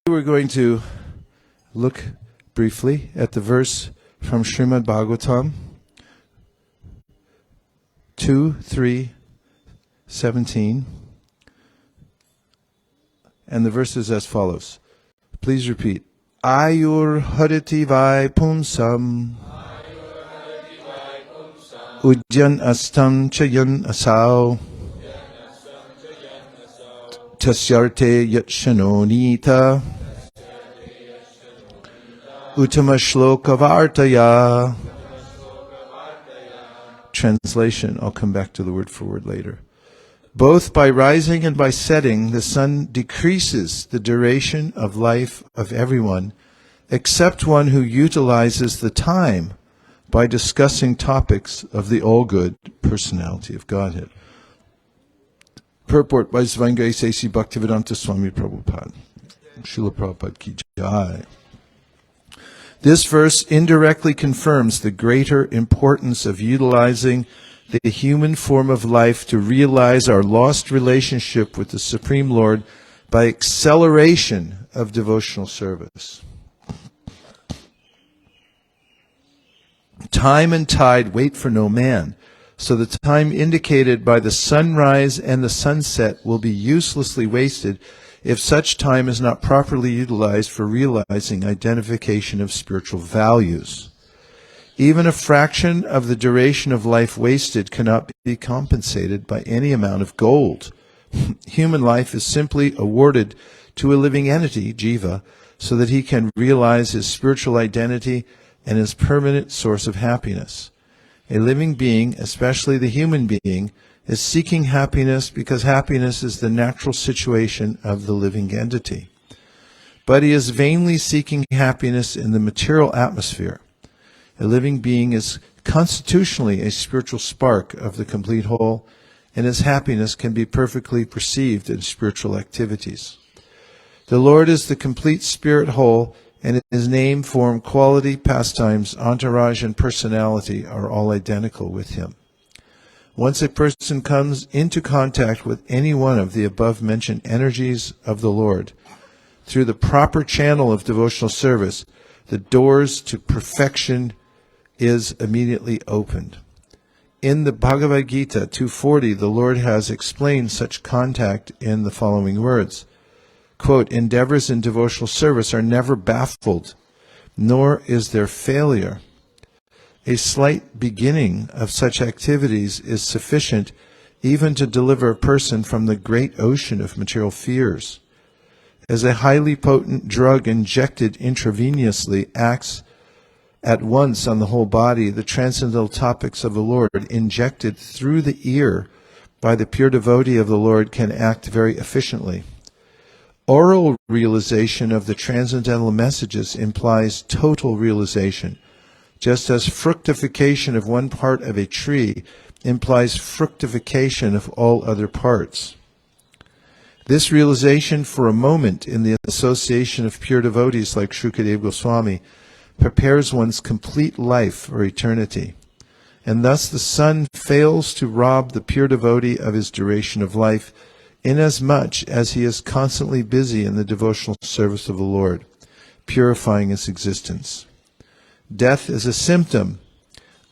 We're going to look briefly at the verse from Srimad Bhagavatam 2:3:17, and the verse is as follows. Please repeat. Ayur hariti vai pumsam ujjan astam chayan asau tasyarte yatshanonita Uttama shloka vartaya. Translation, I'll come back to the word for word later. Both by rising and by setting, the sun decreases the duration of life of everyone, except one who utilizes the time by discussing topics of the all-good personality of Godhead. Purport by Svangai Sesi Bhaktivedanta Swami Prabhupada. Srila Prabhupada ki jai. This verse indirectly confirms the greater importance of utilizing the human form of life to realize our lost relationship with the Supreme Lord by acceleration of devotional service. Time and tide wait for no man, so the time indicated by the sunrise and the sunset will be uselessly wasted if such time is not properly utilized for realizing identification of spiritual values. Even a fraction of the duration of life wasted cannot be compensated by any amount of gold. Human life is simply awarded to a living entity, jiva, so that he can realize his spiritual identity and his permanent source of happiness. A living being, especially the human being, is seeking happiness because happiness is the natural situation of the living entity. But he is vainly seeking happiness in the material atmosphere. A living being is constitutionally a spiritual spark of the complete whole, and his happiness can be perfectly perceived in spiritual activities. The Lord is the complete spirit whole, and his name, form, quality, pastimes, entourage, and personality are all identical with him. Once a person comes into contact with any one of the above-mentioned energies of the Lord, through the proper channel of devotional service, the doors to perfection is immediately opened. In the Bhagavad Gita 2:40, the Lord has explained such contact in the following words. Quote, endeavors in devotional service are never baffled, nor is there failure. A slight beginning of such activities is sufficient even to deliver a person from the great ocean of material fears. As a highly potent drug injected intravenously acts at once on the whole body, the transcendental topics of the Lord injected through the ear by the pure devotee of the Lord can act very efficiently. Oral realization of the transcendental messages implies total realization, just as fructification of one part of a tree implies fructification of all other parts. This realization for a moment in the association of pure devotees like Shukadeva Goswami prepares one's complete life for eternity. And thus the sun fails to rob the pure devotee of his duration of life, inasmuch as he is constantly busy in the devotional service of the Lord, purifying his existence. Death is a symptom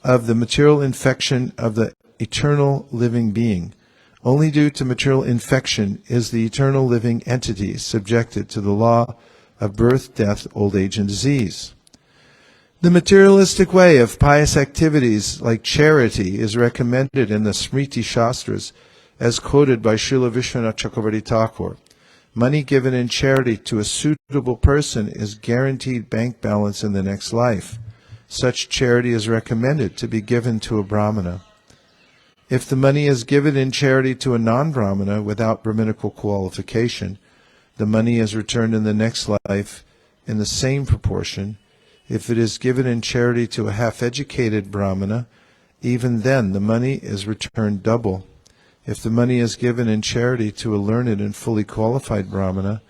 of the material infection of the eternal living being. Only due to material infection is the eternal living entity subjected to the law of birth, death, old age, and disease. The materialistic way of pious activities like charity is recommended in the Smriti Shastras as quoted by Srila Vishwanath Chakravarti Thakur. Money given in charity to a suitable person is guaranteed bank balance in the next life. Such charity is recommended to be given to a Brahmana. If the money is given in charity to a non-Brahmana without Brahminical qualification, the money is returned in the next life in the same proportion. If it is given in charity to a half-educated Brahmana, even then the money is returned double. If the money is given in charity to a learned and fully qualified Brahmana,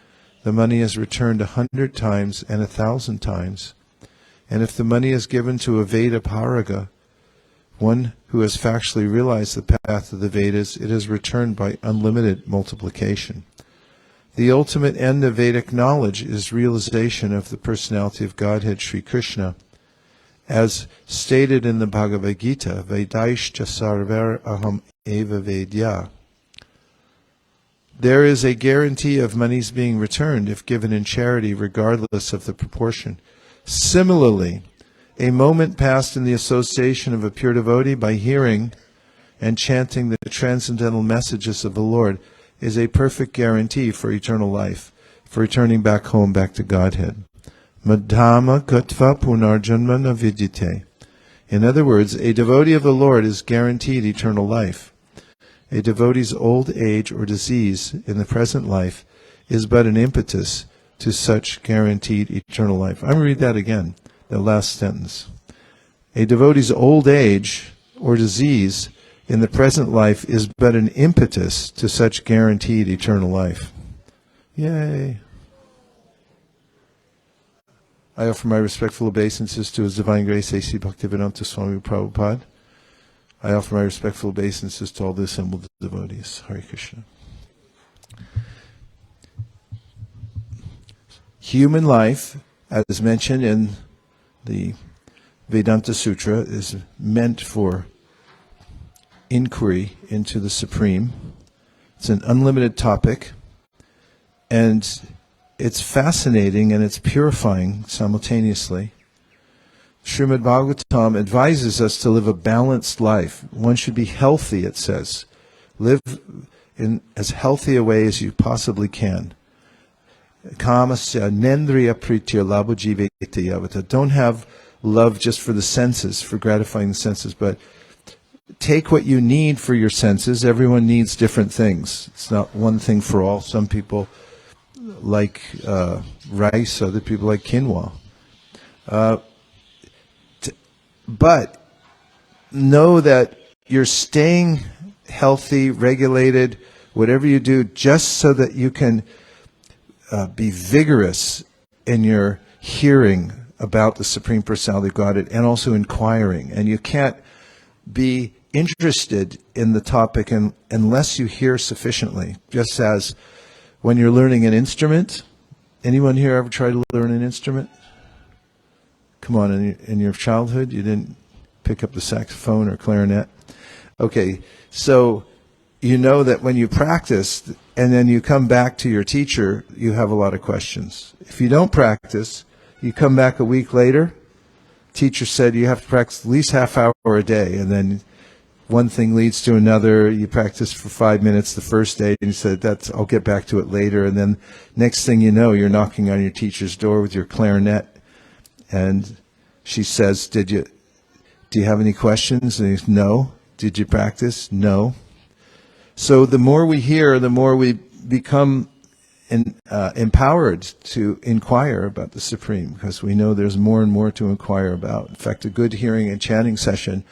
the money is returned 100 times and 1,000 times. And if the money is given to a Veda Paraga, one who has factually realized the path of the Vedas, it is returned by unlimited multiplication. The ultimate end of Vedic knowledge is realization of the personality of Godhead Sri Krishna. As stated in the Bhagavad Gita, Vedaishcha sarver aham eva vedya. There is a guarantee of monies being returned if given in charity, regardless of the proportion. Similarly, a moment passed in the association of a pure devotee by hearing and chanting the transcendental messages of the Lord is a perfect guarantee for eternal life, for returning back home, back to Godhead. Madhama Gatva Punarjanma na Vidyate. In other words, a devotee of the Lord is guaranteed eternal life. A devotee's old age or disease in the present life is but an impetus to such guaranteed eternal life. I'm going to read that again, the last sentence. A devotee's old age or disease in the present life is but an impetus to such guaranteed eternal life. Yay! I offer my respectful obeisances to His Divine Grace A.C. Bhaktivedanta Swami Prabhupada. I offer my respectful obeisances to all the assembled devotees. Hare Krishna. Human life, as mentioned in the Vedanta Sutra, is meant for inquiry into the Supreme. It's an unlimited topic, and it's fascinating and it's purifying simultaneously. Srimad Bhagavatam advises us to live a balanced life. One should be healthy, it says. Live in as healthy a way as you possibly can. Kamasya nendriya pritya labhajivete yavata. Don't have love just for the senses, for gratifying the senses, but take what you need for your senses. Everyone needs different things. It's not one thing for all. Some people like rice, other people like quinoa. But know that you're staying healthy, regulated, whatever you do, just so that you can be vigorous in your hearing about the Supreme Personality of Godhead and also inquiring. And you can't be interested in the topic unless you hear sufficiently. Just as when you're learning an instrument, anyone here ever tried to learn an instrument? Come on, in your childhood, you didn't pick up the saxophone or clarinet? Okay, so you know that when you practice and then you come back to your teacher, you have a lot of questions. If you don't practice, you come back a week later, teacher said you have to practice at least half hour a day, and then one thing leads to another. You practice for 5 minutes the first day, and you said, I'll get back to it later. And then next thing you know, you're knocking on your teacher's door with your clarinet, and she says, do you have any questions? And he says, no. Did you practice? No. So the more we hear, the more we become empowered to inquire about the Supreme, because we know there's more and more to inquire about. In fact, a good hearing and chanting session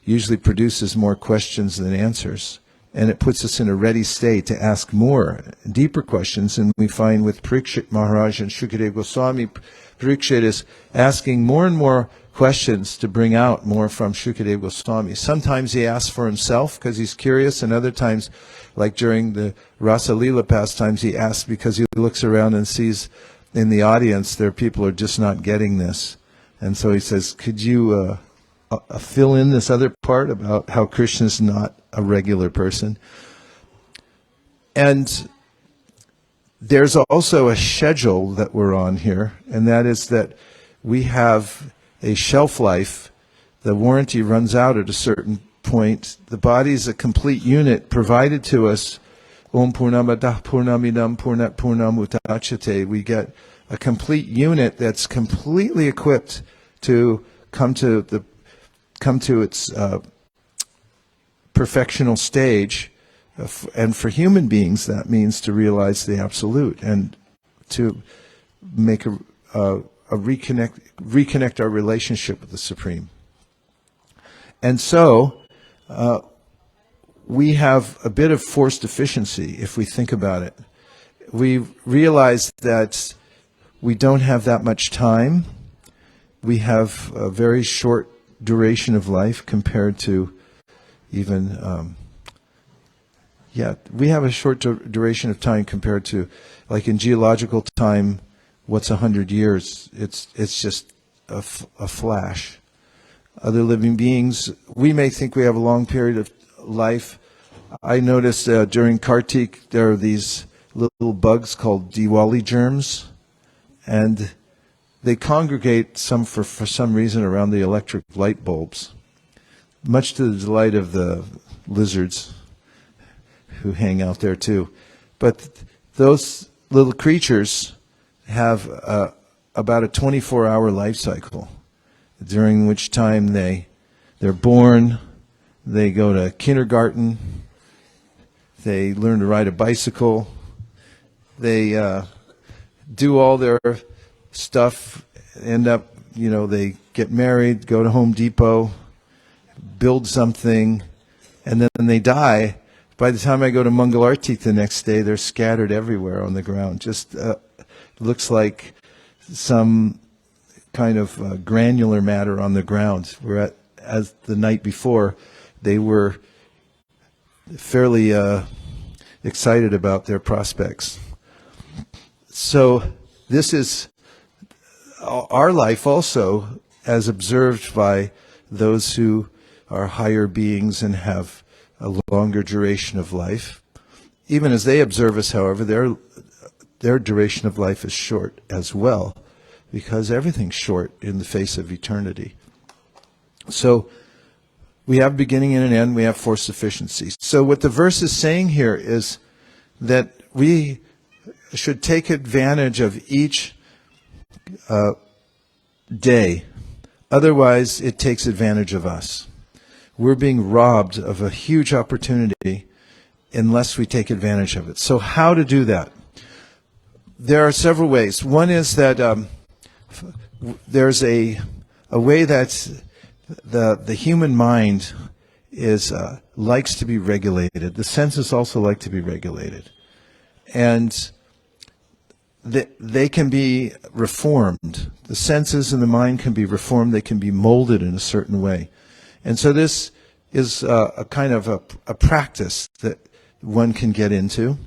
usually produces more questions than answers, and it puts us in a ready state to ask more, deeper questions. And we find with Parikshit Maharaj and Shukadeva Goswami, Parikshit is asking more and more questions to bring out more from Shukadeva Goswami. Sometimes he asks for himself because he's curious, and other times, like during the Rasa Leela pastimes, he asks because he looks around and sees in the audience there are people who are just not getting this. And so he says, could you fill in this other part about how Krishna's not a regular person? And there's also a schedule that we're on here, and that is that we have a shelf life. The warranty runs out at a certain point. The body is a complete unit provided to us. Om Purnamadah Purnamidam Purnat Purnam Utachate. We get a complete unit that's completely equipped to come to its perfectional stage. And for human beings, that means to realize the absolute and to make reconnect our relationship with the Supreme. And so we have a bit of force deficiency if we think about it. We realize that we don't have that much time. We have a very short duration of life compared to even Yeah, we have a short duration of time compared to, like in geological time, what's 100 years? It's just a flash. Other living beings, we may think we have a long period of life. I noticed during Kartik there are these little bugs called Diwali germs, and they congregate for some reason around the electric light bulbs, much to the delight of the lizards who hang out there too. But those little creatures have about a 24-hour life cycle, during which time they're born, they go to kindergarten, they learn to ride a bicycle, they do all their stuff, end up, they get married, go to Home Depot, build something, and then they die. By the time I go to Mangalartik the next day, they're scattered everywhere on the ground. Just looks like some kind of granular matter on the ground. As the night before, they were fairly excited about their prospects. So this is our life also, as observed by those who are higher beings and have a longer duration of life. Even as they observe us, however, their duration of life is short as well, because everything's short in the face of eternity. So we have beginning and an end, we have four sufficiencies. So what the verse is saying here is that we should take advantage of each day. Otherwise, it takes advantage of us. We're being robbed of a huge opportunity unless we take advantage of it. So how to do that? There are several ways. One is that there's a way that the human mind likes to be regulated. The senses also like to be regulated. And they can be reformed. The senses and the mind can be reformed. They can be molded in a certain way. And so this is a kind of a practice that one can get into.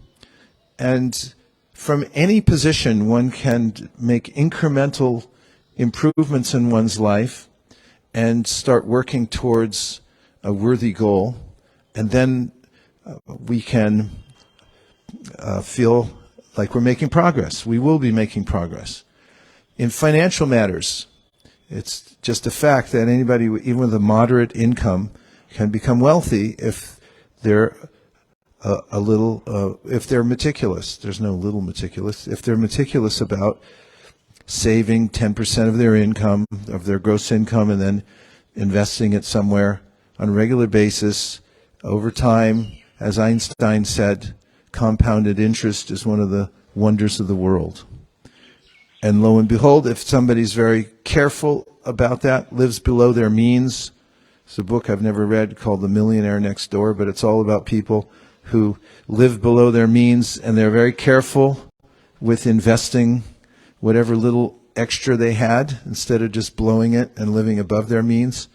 And from any position, one can make incremental improvements in one's life and start working towards a worthy goal. And then we can feel like we're making progress. We will be making progress. In financial matters, it's just a fact that anybody, even with a moderate income, can become wealthy if they're if they're meticulous. There's no little meticulous. If they're meticulous about saving 10% of their income, of their gross income, and then investing it somewhere on a regular basis over time, as Einstein said, compounded interest is one of the wonders of the world. And lo and behold, if somebody's very careful about that, lives below their means, it's a book I've never read called The Millionaire Next Door, but it's all about people who live below their means and they're very careful with investing whatever little extra they had instead of just blowing it and living above their means.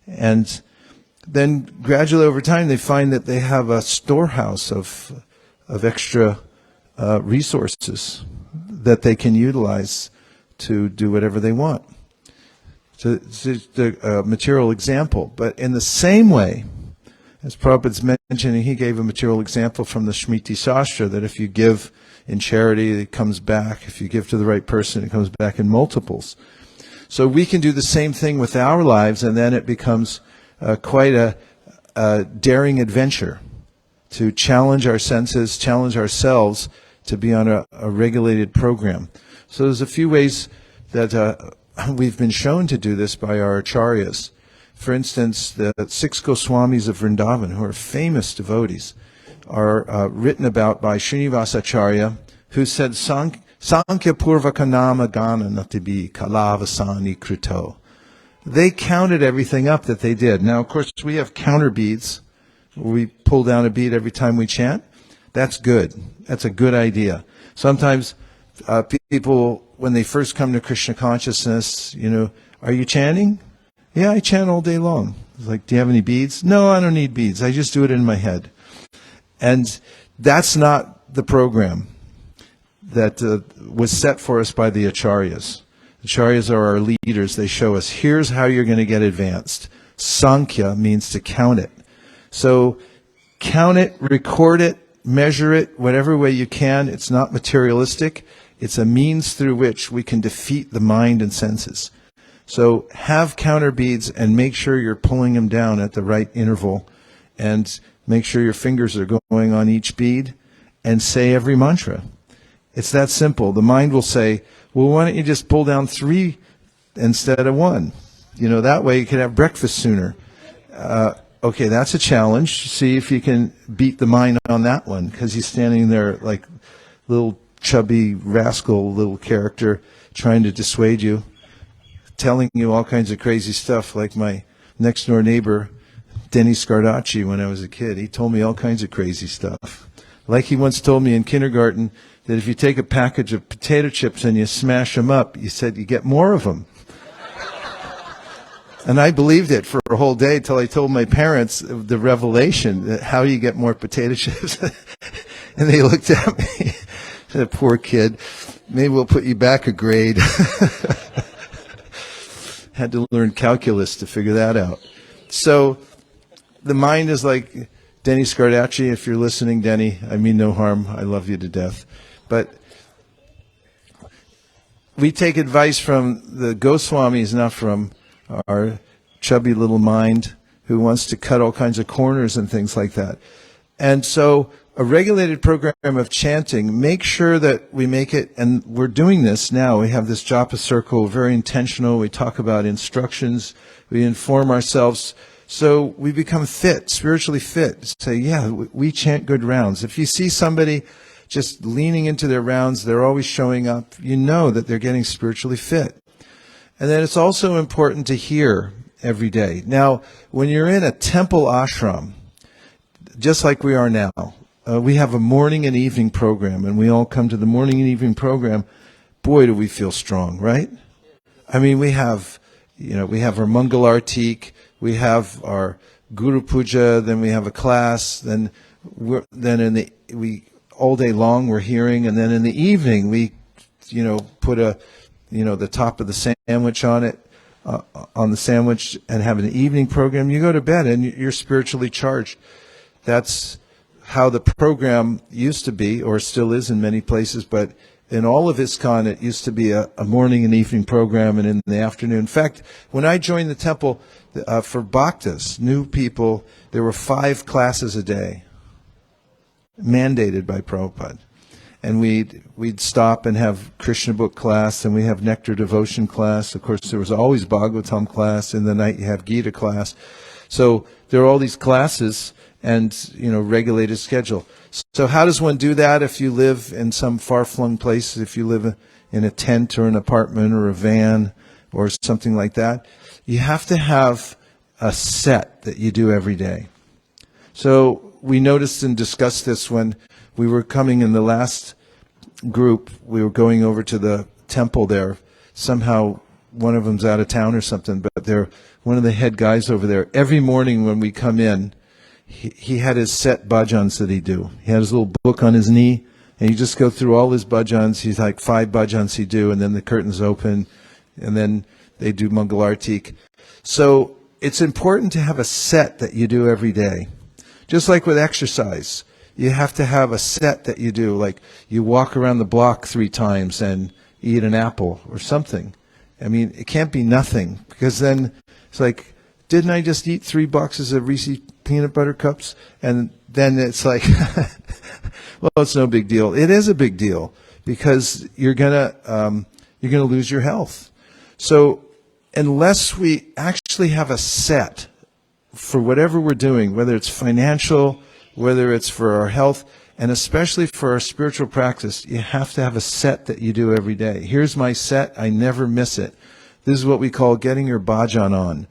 And then gradually over time they find that they have a storehouse of extra resources that they can utilize to do whatever they want. So it's just a material example. But in the same way, as Prabhupada's mentioning, he gave a material example from the Shmriti Shastra that if you give in charity, it comes back. If you give to the right person, it comes back in multiples. So we can do the same thing with our lives, and then it becomes quite a daring adventure to challenge our senses, challenge ourselves to be on a regulated program. So there's a few ways that we've been shown to do this by our acharyas. For instance, the 6 Goswamis of Vrindavan, who are famous devotees, are written about by Srinivasa Acharya, who said, Sankhya Purvaka Nama Gana Natibi Kalavasani Krito. They counted everything up that they did. Now, of course, we have counter beads. We pull down a bead every time we chant. That's good. That's a good idea. Sometimes people, when they first come to Krishna consciousness, are you chanting? Yeah, I chant all day long. It's like, do you have any beads? No, I don't need beads. I just do it in my head. And that's not the program that was set for us by the acharyas. Acharyas are our leaders. They show us, here's how you're going to get advanced. Sankhya means to count it. So count it, record it, measure it, whatever way you can. It's not materialistic. It's a means through which we can defeat the mind and senses. So have counter beads and make sure you're pulling them down at the right interval, and make sure your fingers are going on each bead, and say every mantra. It's that simple. The mind will say, well, why don't you just pull down 3 instead of 1? That way you can have breakfast sooner. Okay, that's a challenge. See if you can beat the mind on that one, because he's standing there like little chubby rascal little character trying to dissuade you, telling you all kinds of crazy stuff, like my next door neighbor, Denny Scardacci, when I was a kid. He told me all kinds of crazy stuff. Like he once told me in kindergarten that if you take a package of potato chips and you smash them up, he said you get more of them. And I believed it for a whole day till I told my parents the revelation, that how do you get more potato chips? And they looked at me, said, poor kid, maybe we'll put you back a grade. Had to learn calculus to figure that out. So the mind is like Denny Scardacci. If you're listening, Denny, I mean no harm. I love you to death. But we take advice from the Goswamis, not from our chubby little mind who wants to cut all kinds of corners and things like that. And so a regulated program of chanting, make sure that we make it, and we're doing this now. We have this japa circle, very intentional. We talk about instructions. We inform ourselves. So we become fit, spiritually fit. Say, yeah, we chant good rounds. If you see somebody just leaning into their rounds, they're always showing up, you know that they're getting spiritually fit. And then it's also important to hear every day. Now, when you're in a temple ashram, just like we are now, we have a morning and evening program, and we all come to the morning and evening program. Boy, do we feel strong, right? I mean, we have our Mangalartik, we have our Guru Puja, then we have a class, then we all day long we're hearing, and then in the evening we, put the top of the sandwich on it, on the sandwich, and have an evening program. You go to bed and you're spiritually charged. That's how the program used to be, or still is in many places, but in all of ISKCON, it used to be a morning and evening program, and in the afternoon. In fact, when I joined the temple for Bhaktas, new people, there were 5 classes a day, mandated by Prabhupada. And we'd stop and have Krishna book class, and we have Nectar devotion class. Of course, there was always Bhagavatam class. In the night, you have Gita class. So there are all these classes and, regulated schedule. So how does one do that if you live in some far-flung place, if you live in a tent or an apartment or a van or something like that? You have to have a set that you do every day. So we noticed and discussed this when we were coming in the last group. We were going over to the temple there. Somehow one of them's out of town or something, but they're one of the head guys over there. Every morning when we come in, he had his set bhajans that he'd do. He had his little book on his knee, and you just go through all his bhajans. He's like 5 bhajans he'd do, and then the curtains open, and then they do Mangalartik. So it's important to have a set that you do every day. Just like with exercise, you have to have a set that you do, like you walk around the block 3 times and eat an apple or something. I mean, it can't be nothing, because then it's like, didn't I just eat 3 boxes of Reese's peanut butter cups? And then it's like, well, it's no big deal. It is a big deal, because you're gonna lose your health. So unless we actually have a set for whatever we're doing, whether it's financial, whether it's for our health, and especially for our spiritual practice, you have to have a set that you do every day. Here's my set. I never miss it. This is what we call getting your bhajan on.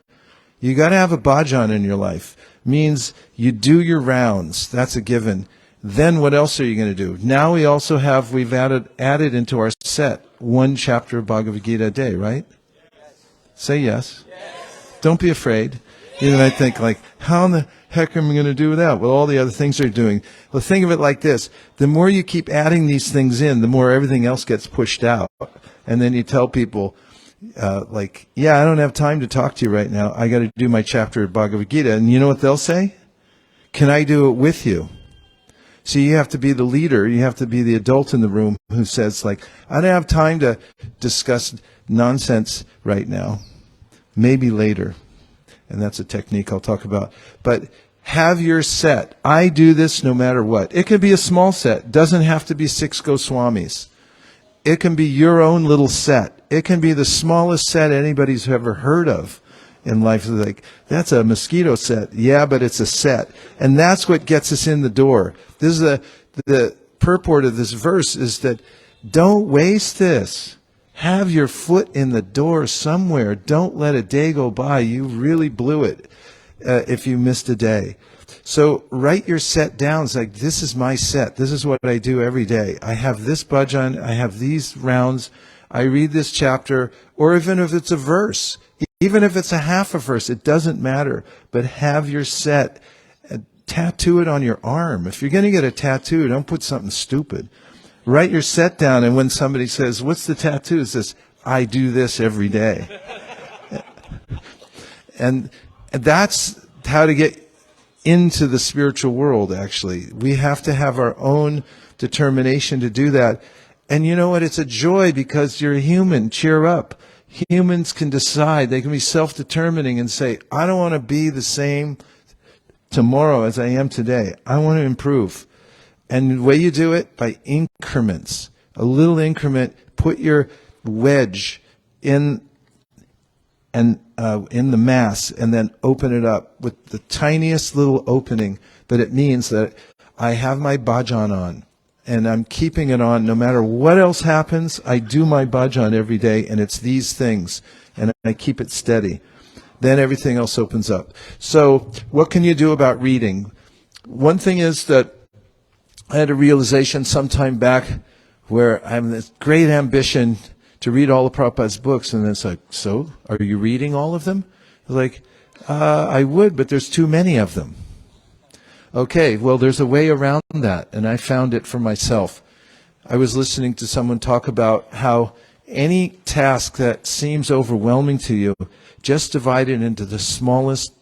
You got to have a bhajan in your life. Means you do your rounds. That's a given. Then what else are you going to do? Now we've added into our set 1 chapter of Bhagavad Gita a day, right? Yes. Say yes. Yes. Don't be afraid. You might think like, how in the heck am I going to do that? Well, all the other things they're doing. Well, think of it like this. The more you keep adding these things in, the more everything else gets pushed out. And then you tell people, like, yeah, I don't have time to talk to you right now. I got to do my chapter of Bhagavad Gita. And you know what they'll say? Can I do it with you? So you have to be the leader. You have to be the adult in the room who says, like, I don't have time to discuss nonsense right now. Maybe later. And that's a technique I'll talk about. But have your set. I do this no matter what. It could be a small set. Doesn't have to be 6 Goswamis. It can be your own little set. It can be the smallest set anybody's ever heard of in life. It's like, that's a mosquito set. Yeah, but it's a set. And that's what gets us in the door. This is the purport of this verse is that don't waste this. Have your foot in the door somewhere. Don't let a day go by. You really blew it if you missed a day. So write your set down. It's like, this is my set. This is what I do every day. I have this bhajan. I have these rounds. I read this chapter. Or even if it's a verse, even if it's a half a verse, it doesn't matter. But have your set. Tattoo it on your arm. If you're going to get a tattoo, don't put something stupid. Write your set down, and when somebody says, what's the tattoo? It says, I do this every day. And that's how to get into the spiritual world, actually. We have to have our own determination to do that. And you know what? It's a joy because you're a human. Cheer up. Humans can decide. They can be self-determining and say, I don't want to be the same tomorrow as I am today. I want to improve. And the way you do it, by increments. A little increment. Put your wedge in the mass and then open it up with the tiniest little opening. But it means that I have my bhajan on and I'm keeping it on no matter what else happens. I do my bhajan every day and it's these things and I keep it steady. Then everything else opens up. So what can you do about reading? One thing is that I had a realization sometime back where I have this great ambition to read all of Prabhupada's books, and it's like, so, are you reading all of them? Like, I would, but there's too many of them. Okay, well, there's a way around that, and I found it for myself. I was listening to someone talk about how any task that seems overwhelming to you, just divide it into the smallest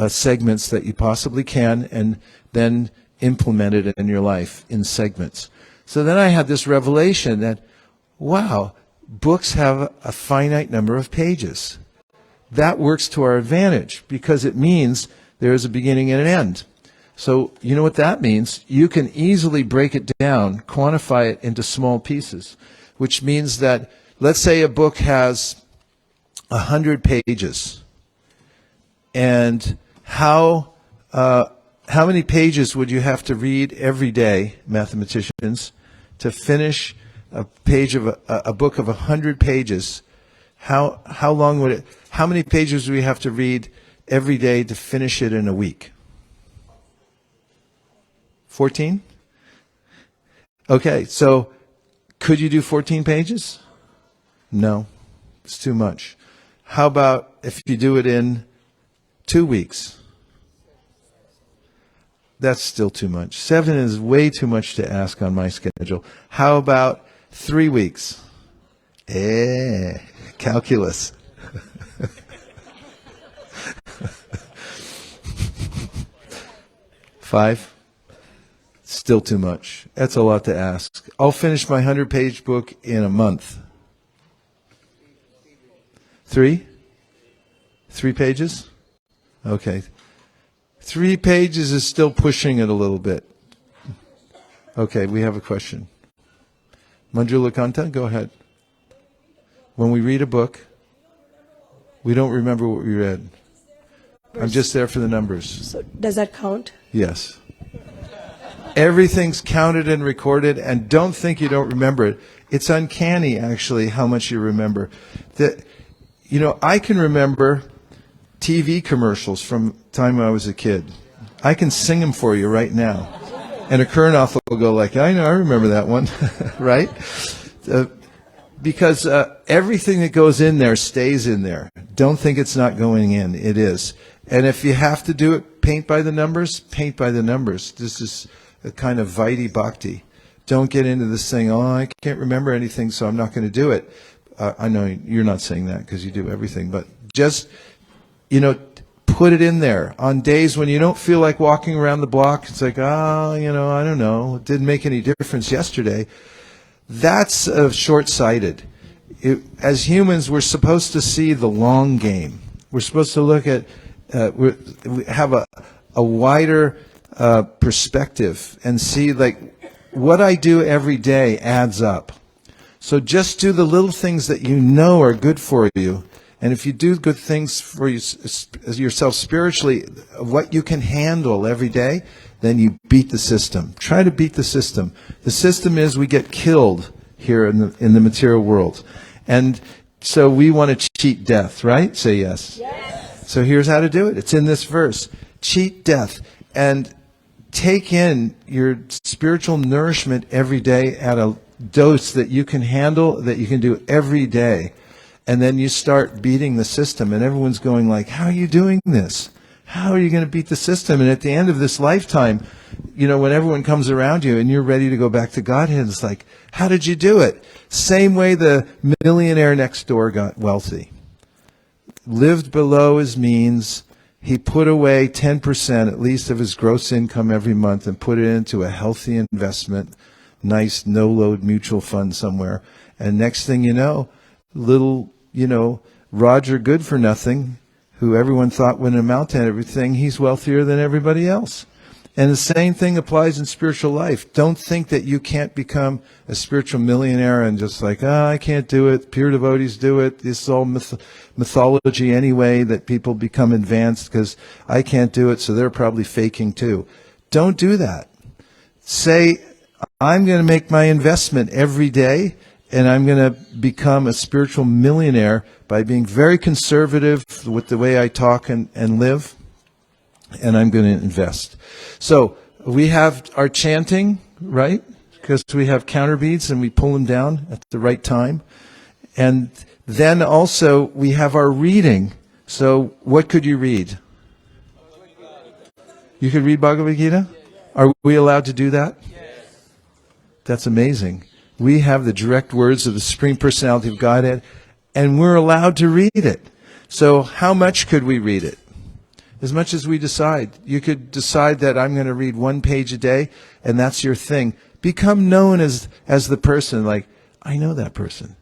segments that you possibly can, and then implement it in your life in segments. So then I had this revelation that, wow, books have a finite number of pages. That works to our advantage because it means there is a beginning and an end. So you know what that means? You can easily break it down, quantify it into small pieces, which means that, let's say a book has 100 pages. And how many pages would you have to read every day, mathematicians, to finish a page of a book of 100 pages? How long would it? How many pages do we have to read every day to finish it in a week? 14? Okay, so could you do 14 pages? No, it's too much. How about if you do it in 2 weeks? That's still too much. 7 is way too much to ask on my schedule. How about 3 weeks? Calculus. 5? Still too much. That's a lot to ask. I'll finish my 100-page book in a month. 3? 3 pages? Okay. 3 pages is still pushing it a little bit. Okay, we have a question. Manjula Kanta, go ahead. When we read a book, we don't remember what we read. I'm just there for the numbers. So does that count? Yes. Everything's counted and recorded, and don't think you don't remember it. It's uncanny, actually, how much you remember. I can remember TV commercials from the time I was a kid. I can sing them for you right now. And a Kurnoff will go like, I know, I remember that one, right? because everything that goes in there stays in there. Don't think it's not going in. It is. And if you have to do it, paint by the numbers, paint by the numbers. This is a kind of Vaidhi Bhakti. Don't get into this thing, oh, I can't remember anything, so I'm not going to do it. I know you're not saying that because you do everything, but just, put it in there. On days when you don't feel like walking around the block, it's like, I don't know, it didn't make any difference yesterday. That's short-sighted. As humans, we're supposed to see the long game. We're supposed to look at, we have a wider perspective and see, like, what I do every day adds up. So just do the little things that you know are good for you. And if you do good things for yourself spiritually, what you can handle every day, then you beat the system. Try to beat the system. The system is we get killed here in the material world. And so we want to cheat death, right? Say yes. Yes. So here's how to do it. It's in this verse. Cheat death. And take in your spiritual nourishment every day at a dose that you can handle, that you can do every day. And then you start beating the system, and everyone's going like, how are you doing this? How are you going to beat the system? And at the end of this lifetime, when everyone comes around you and you're ready to go back to Godhead, it's like, how did you do it? Same way the millionaire next door got wealthy. Lived below his means. He put away 10% at least of his gross income every month and put it into a healthy investment, nice no-load mutual fund somewhere. And next thing you know, little, Roger Good-for-Nothing, who everyone thought would amount to everything, he's wealthier than everybody else. And the same thing applies in spiritual life. Don't think that you can't become a spiritual millionaire and just like, I can't do it. Pure devotees do it. This is all mythology anyway, that people become advanced because I can't do it, so they're probably faking too. Don't do that. Say, I'm going to make my investment every day, and I'm going to become a spiritual millionaire by being very conservative with the way I talk and live, and I'm going to invest. So we have our chanting, right? Because we have counter beads and we pull them down at the right time. And then also we have our reading. So what could you read? You could read Bhagavad Gita? Are we allowed to do that? That's amazing. We have the direct words of the Supreme Personality of Godhead, and we're allowed to read it. So how much could we read it? As much as we decide. You could decide that I'm going to read 1 page a day, and that's your thing. Become known as the person, like, I know that person.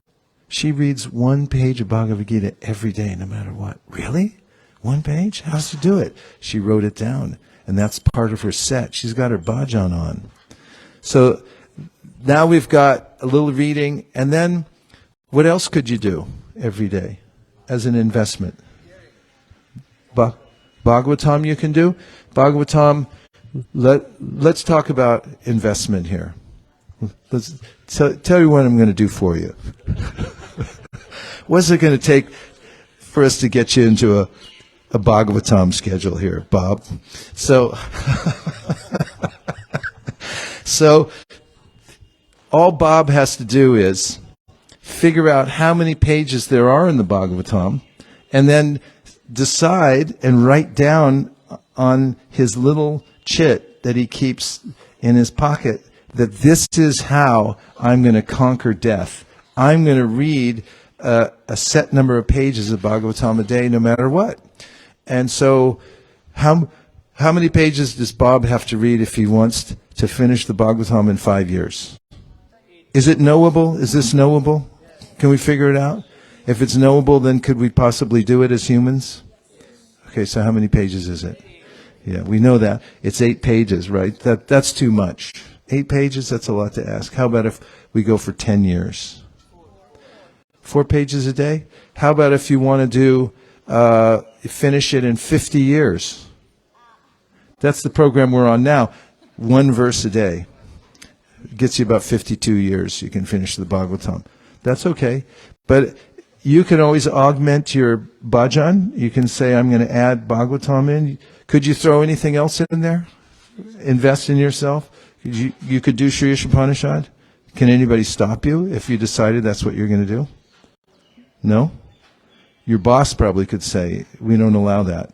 She reads 1 page of Bhagavad Gita every day, no matter what. Really? 1 page? How does she do it? She wrote it down, and that's part of her set. She's got her bhajan on. So now we've got a little reading, and then what else could you do every day as an investment? Bhagavatam you can do. Bhagavatam, let's talk about investment here. Let's tell you what I'm going to do for you. What's it going to take for us to get you into a Bhagavatam schedule here, Bob? So all Bob has to do is figure out how many pages there are in the Bhagavatam, and then decide and write down on his little chit that he keeps in his pocket that this is how I'm going to conquer death. I'm going to read a set number of pages of Bhagavatam a day, no matter what. And so how many pages does Bob have to read if he wants to finish the Bhagavatam in 5 years? Is it knowable? Is this knowable? Can we figure it out? If it's knowable, then could we possibly do it as humans? Okay, so how many pages is it? Yeah, we know that. It's 8 pages, right? That's too much. 8 pages, that's a lot to ask. How about if we go for 10 years? 4 pages a day? How about if you want to finish it in 50 years? That's the program we're on now. 1 verse a day. It gets you about 52 years. You can finish the Bhagavatam. That's okay. But you can always augment your bhajan. You can say, I'm going to add Bhagavatam in. Could you throw anything else in there? Invest in yourself. You could do Sri Ishopanishad. Can anybody stop you if you decided that's what you're going to do? No? Your boss probably could say, we don't allow that.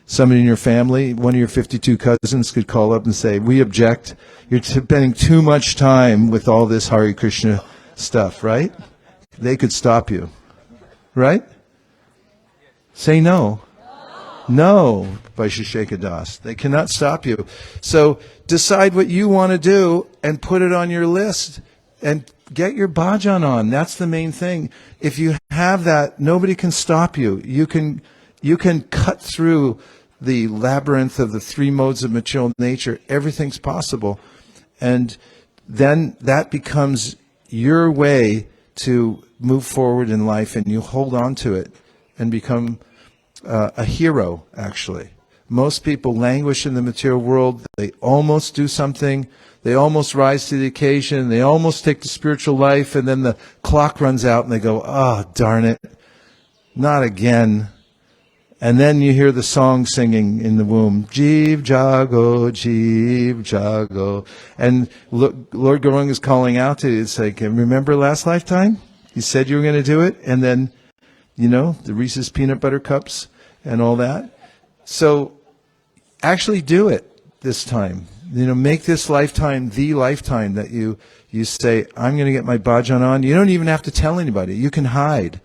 Somebody in your family, one of your 52 cousins could call up and say, we object. You're spending too much time with all this Hare Krishna stuff, right? They could stop you. Right? Say no. No, Vaisheshika Das. They cannot stop you. So decide what you want to do and put it on your list and get your bhajan on. That's the main thing. If you have that, nobody can stop you. You can cut through the labyrinth of the three modes of material nature. Everything's possible. And then that becomes your way to move forward in life, and you hold on to it and become a hero, actually. Most people languish in the material world. They almost do something. They almost rise to the occasion. They almost take the spiritual life, and then the clock runs out, and they go, oh, darn it, not again. And then you hear the song singing in the womb, Jeev Jago, Jeev Jago. And Lord Gauranga is calling out to you. It's like, remember last lifetime? You said you were going to do it, and then, the Reese's peanut butter cups and all that. So actually do it this time. Make this lifetime the lifetime that you say, I'm going to get my bhajan on. You don't even have to tell anybody. You can hide.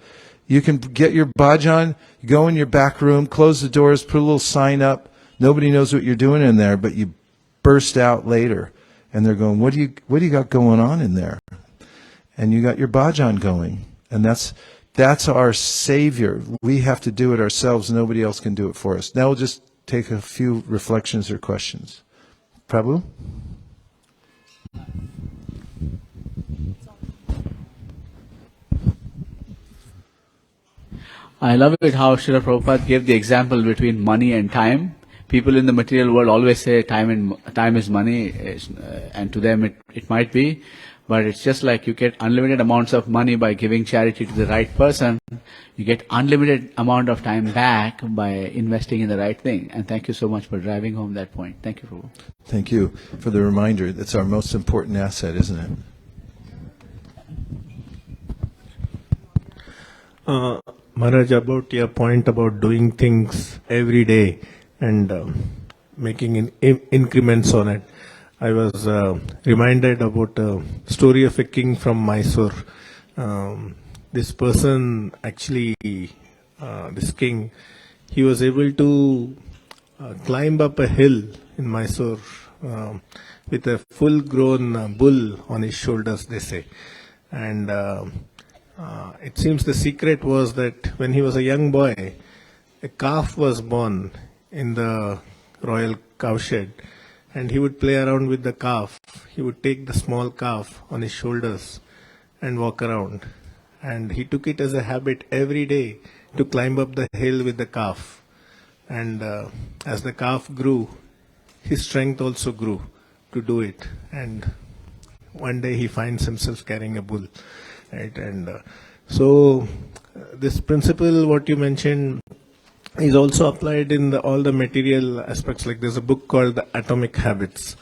You can get your bhajan, go in your back room, close the doors, put a little sign up. Nobody knows what you're doing in there, but you burst out later. And they're going, what do you got going on in there? And you got your bhajan going. And that's our savior. We have to do it ourselves. Nobody else can do it for us. Now we'll just take a few reflections or questions. Prabhu? I love it how Srila Prabhupada gave the example between money and time. People in the material world always say time is money, and to them it might be, but it's just like you get unlimited amounts of money by giving charity to the right person. You get unlimited amount of time back by investing in the right thing. And thank you so much for driving home that point. Thank you, Prabhu. Thank you for the reminder. That's our most important asset, isn't it? Maharaj, about your point about doing things every day and making increments on it, I was reminded about a story of a king from Mysore. This person, actually, this king, he was able to climb up a hill in Mysore with a full-grown bull on his shoulders, they say. And it seems the secret was that when he was a young boy, a calf was born in the royal cowshed, and he would play around with the calf. He would take the small calf on his shoulders and walk around. And he took it as a habit every day to climb up the hill with the calf. And as the calf grew, his strength also grew to do it. And one day he finds himself carrying a bull. Right? And so this principle, what you mentioned, is also applied in all the material aspects. Like there's a book called The Atomic Habits.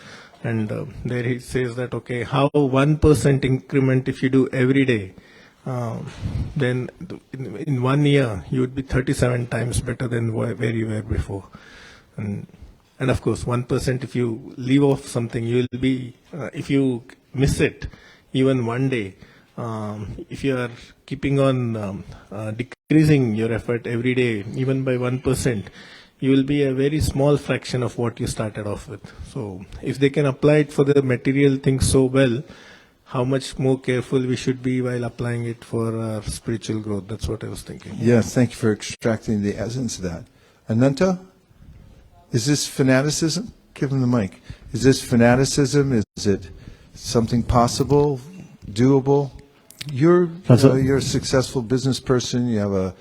And there he says that, okay, how 1% increment if you do every day, then in 1 year you would be 37 times better than where you were before. And of course, 1% if you leave off something, you will be, if you miss it, even one day, if you are keeping on decreasing your effort every day, even by 1%, you will be a very small fraction of what you started off with. So if they can apply it for the material things so well, how much more careful we should be while applying it for our spiritual growth. That's what I was thinking. Yes, thank you for extracting the essence of that. Ananta, is this fanaticism? Give him the mic. Is this fanaticism? Is it something possible, doable? You're a successful business person. You have a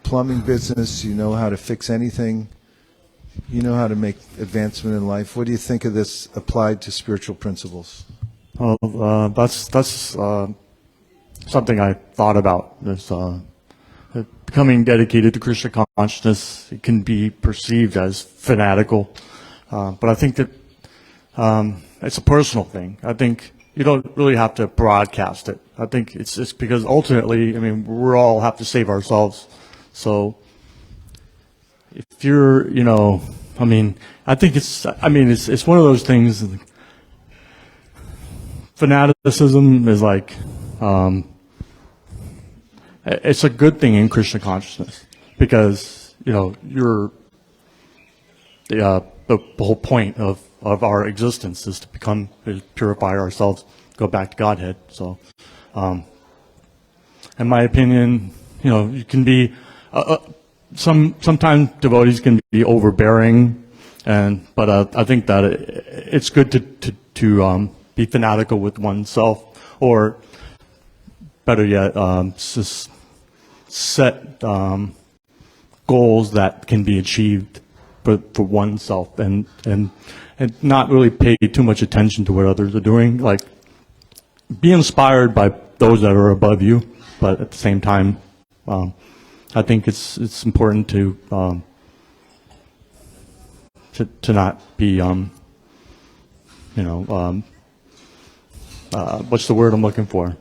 plumbing business. You know how to fix anything. You know how to make advancement in life. What do you think of this applied to spiritual principles? That's something I thought about. Is becoming dedicated to Krishna consciousness. It can be perceived as fanatical, but I think that it's a personal thing. I think you don't really have to broadcast it. I think it's because ultimately, I mean, we all have to save ourselves. So if you're, you know, I mean, I think it's one of those things. Fanaticism is like, it's a good thing in Krishna consciousness because, you know, the whole point of our existence is to purify ourselves, go back to Godhead. So, in my opinion, you know, you can be, sometimes devotees can be overbearing, but I think that it's good to be fanatical with oneself, or better yet, just set goals that can be achieved for oneself, and not really pay too much attention to what others are doing. Like, be inspired by those that are above you, but at the same time, I think it's important to not be, you know, what's the word I'm looking for?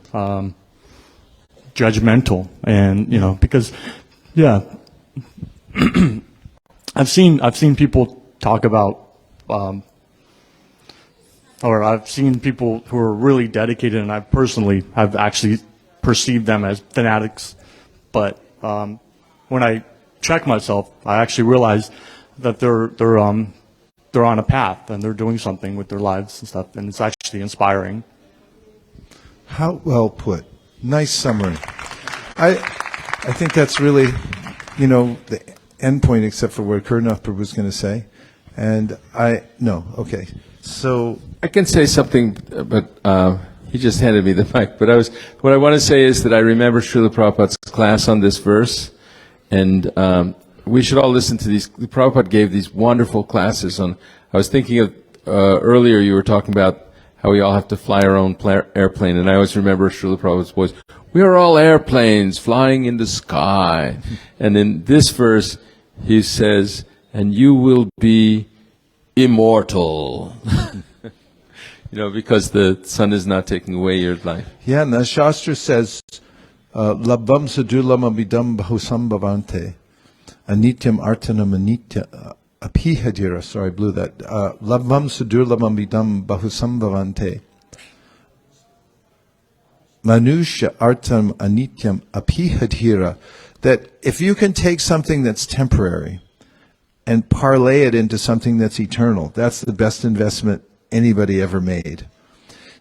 Judgmental, and you know, because yeah, I've seen people talk about, or I've seen people who are really dedicated, and I personally have actually perceived them as fanatics. But when I check myself, I actually realize that they're on a path and they're doing something with their lives and stuff, and it's actually inspiring. How well put. Nice summary. I think that's really, you know, the end point, except for what Kurnath Prabhu was going to say. And okay. So I can say something, but he just handed me the mic. But what I want to say is that I remember Srila Prabhupada's class on this verse, and we should all listen to these. Prabhupada gave these wonderful classes on. I was thinking of earlier. You were talking about how we all have to fly our own airplane, and I always remember Srila Prabhupada's voice. We are all airplanes flying in the sky. And in this verse, he says, and you will be immortal. You know, because the sun is not taking away your life. yeah, and the Shastra says, labvam sadulam abidam bahusam bhavante, anityam artanam anitya apihadira. Sorry, I blew that. Labvam sadulam abidam bahusam bhavante, manusha artam anityam apihadhira. That if you can take something that's temporary and parlay it into something that's eternal, that's the best investment anybody ever made.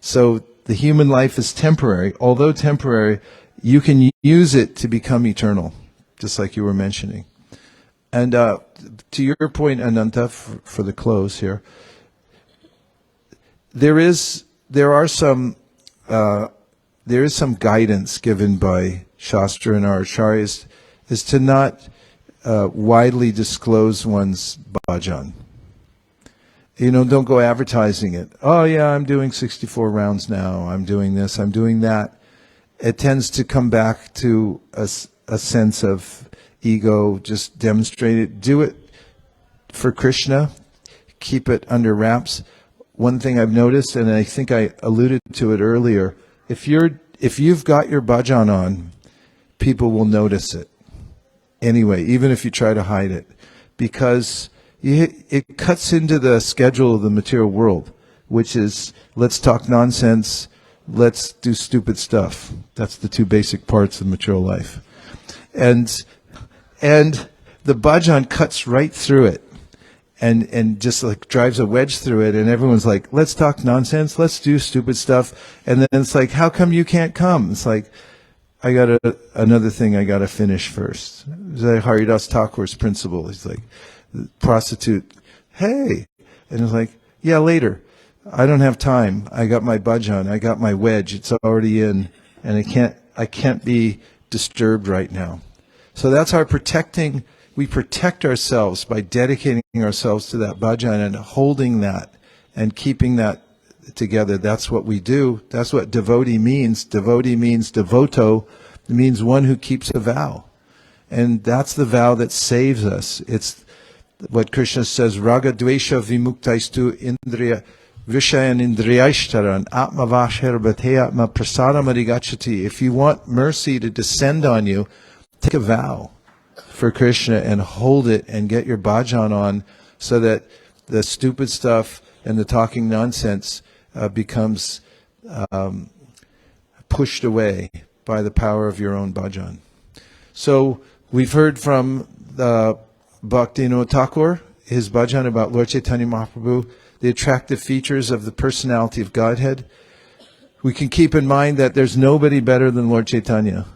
So the human life is temporary. Although temporary, you can use it to become eternal, just like you were mentioning. And to your point, Ananta, for the close here, there is some guidance given by Shastra and our acharyas is to not widely disclose one's bhajan. You know, don't go advertising it. Oh yeah, I'm doing 64 rounds now. I'm doing this. I'm doing that. It tends to come back to a sense of ego. Just demonstrate it. Do it for Krishna. Keep it under wraps. One thing I've noticed, and I think I alluded to it earlier, if you've got your bhajan on, people will notice it anyway, even if you try to hide it, because it cuts into the schedule of the material world, which is let's talk nonsense, let's do stupid stuff. That's the two basic parts of material life. And the bhajan cuts right through it and just like drives a wedge through it, and everyone's like, let's talk nonsense, let's do stupid stuff. And then it's like, how come you can't come? It's like, I got another thing I got to finish first. It's like Haridas Thakur's principle. He's like, prostitute, hey. And it's like, yeah, later. I don't have time. I got my bhajan. I got my wedge. It's already in, and I can't be disturbed right now. So that's our protecting. We protect ourselves by dedicating ourselves to that bhajan and holding that and keeping that together. That's what we do. That's what devotee means. Devotee means devoto. It means one who keeps a vow. And that's the vow that saves us. It's what Krishna says, raga dvesha vimuktaistu indriya Vishayan Indriyashtaran, Atma Vashherbate Atma Prasadamarigatchati. If you want mercy to descend on you, take a vow for Krishna and hold it and get your bhajan on so that the stupid stuff and the talking nonsense becomes pushed away by the power of your own bhajan. So we've heard from Bhaktivinoda Thakur, his bhajan about Lord Chaitanya Mahaprabhu, the attractive features of the personality of Godhead. We can keep in mind that there's nobody better than Lord Chaitanya.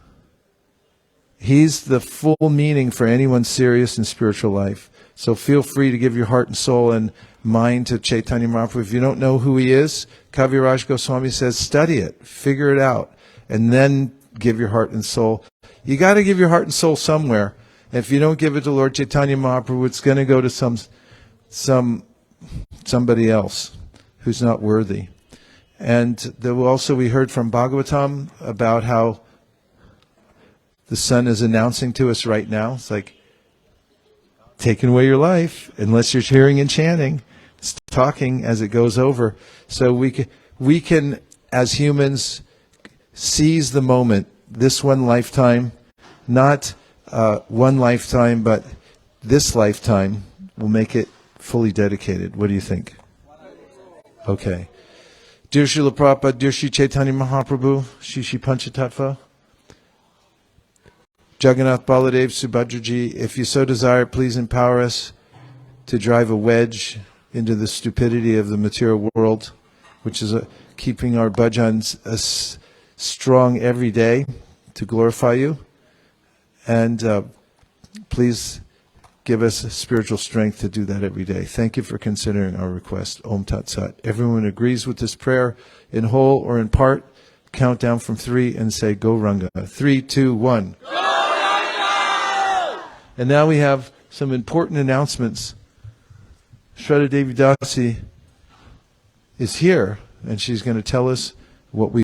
He's the full meaning for anyone's serious and spiritual life. So feel free to give your heart and soul and mind to Chaitanya Mahaprabhu. If you don't know who he is, Kaviraj Goswami says, study it, figure it out, and then give your heart and soul. You got to give your heart and soul somewhere. If you don't give it to Lord Chaitanya Mahaprabhu, it's going to go to somebody else who's not worthy. And there also we heard from Bhagavatam about how the sun is announcing to us right now. It's like taking away your life unless you're hearing and chanting. It's talking as it goes over. So we can as humans seize the moment, this one lifetime, not one lifetime, but this lifetime will make it fully dedicated. What do you think? Okay. Dear Srila Prabhupada, dear Sri Chaitanya Mahaprabhu, Shri Panchatattva, Jagannath Baladev Subhadraji, if you so desire, please empower us to drive a wedge into the stupidity of the material world, which is keeping our bhajans strong every day to glorify you. And please give us spiritual strength to do that every day. Thank you for considering our request. Om Tat Sat. Everyone agrees with this prayer in whole or in part. Count down from 3 and say, Go Ranga. 3, 2, 1. Go Ranga! And now we have some important announcements. Shraddha Devi Dasi is here, and she's going to tell us what we